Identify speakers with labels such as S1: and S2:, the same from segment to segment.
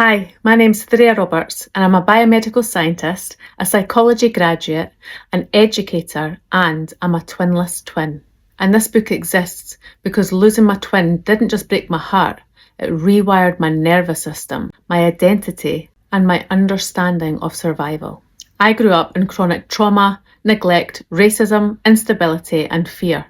S1: Hi, my name's Thea Roberts and I'm a biomedical scientist, a psychology graduate, an educator, and I'm a twinless twin. And this book exists because losing my twin didn't just break my heart, it rewired my nervous system, my identity, and my understanding of survival. I grew up in chronic trauma, neglect, racism, instability, and fear.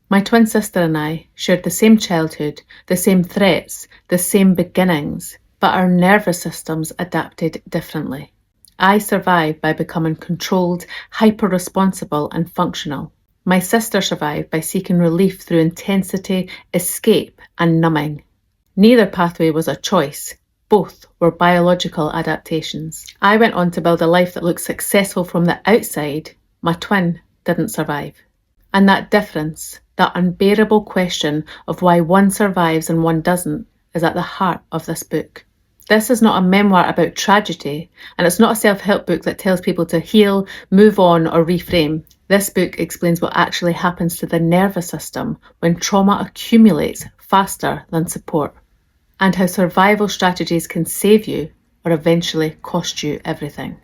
S1: My twin sister and I shared the same childhood, the same threats, the same beginnings, but our nervous systems adapted differently. I survived by becoming controlled, hyper-responsible and functional. My sister survived by seeking relief through intensity, escape and numbing. Neither pathway was a choice. Both were biological adaptations. I went on to build a life that looked successful from the outside. My twin didn't survive. And that difference, that unbearable question of why one survives and one doesn't, is at the heart of this book. This is not a memoir about tragedy, and it's not a self-help book that tells people to heal, move on, or reframe. This book explains what actually happens to the nervous system when trauma accumulates faster than support, and how survival strategies can save you or eventually cost you everything.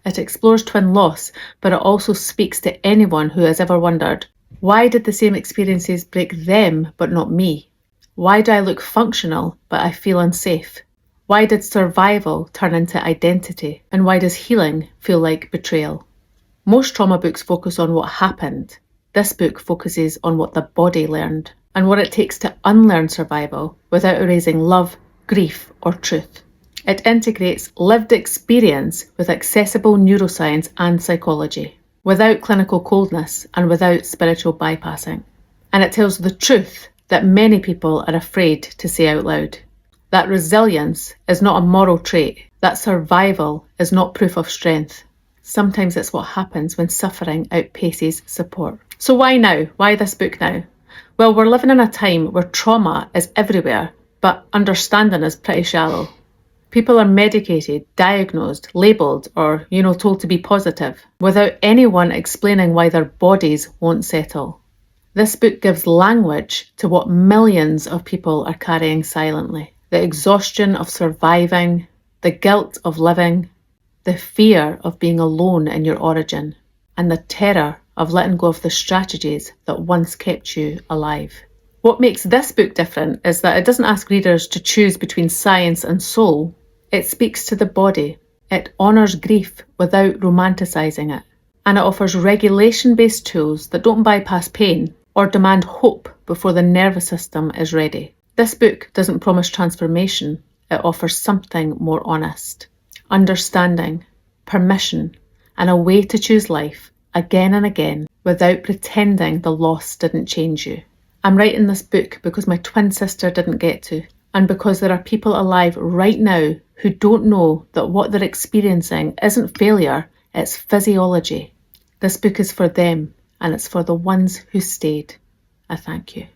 S1: It explores twin loss, but it also speaks to anyone who has ever wondered, why did the same experiences break them but not me? Why do I look functional but I feel unsafe? Why did survival turn into identity? And why does healing feel like betrayal? Most trauma books focus on what happened. This book focuses on what the body learned and what it takes to unlearn survival without erasing love, grief, or truth. It integrates lived experience with accessible neuroscience and psychology, without clinical coldness and without spiritual bypassing. And it tells the truth that many people are afraid to say out loud. That resilience is not a moral trait, that survival is not proof of strength. Sometimes it's what happens when suffering outpaces support. So why now? Why this book now? Well, we're living in a time where trauma is everywhere, but understanding is pretty shallow. People are medicated, diagnosed, labelled, or, told to be positive, without anyone explaining why their bodies won't settle. This book gives language to what millions of people are carrying silently. The exhaustion of surviving, the guilt of living, the fear of being alone in your origin, and the terror of letting go of the strategies that once kept you alive. What makes this book different is that it doesn't ask readers to choose between science and soul. It speaks to the body. It honours grief without romanticising it. And it offers regulation-based tools that don't bypass pain or demand hope before the nervous system is ready. This book doesn't promise transformation. It offers something more honest. Understanding, permission, and a way to choose life again and again without pretending the loss didn't change you. I'm writing this book because my twin sister didn't get to, and because there are people alive right now who don't know that what they're experiencing isn't failure, it's physiology. This book is for them, and it's for the ones who stayed. I thank you.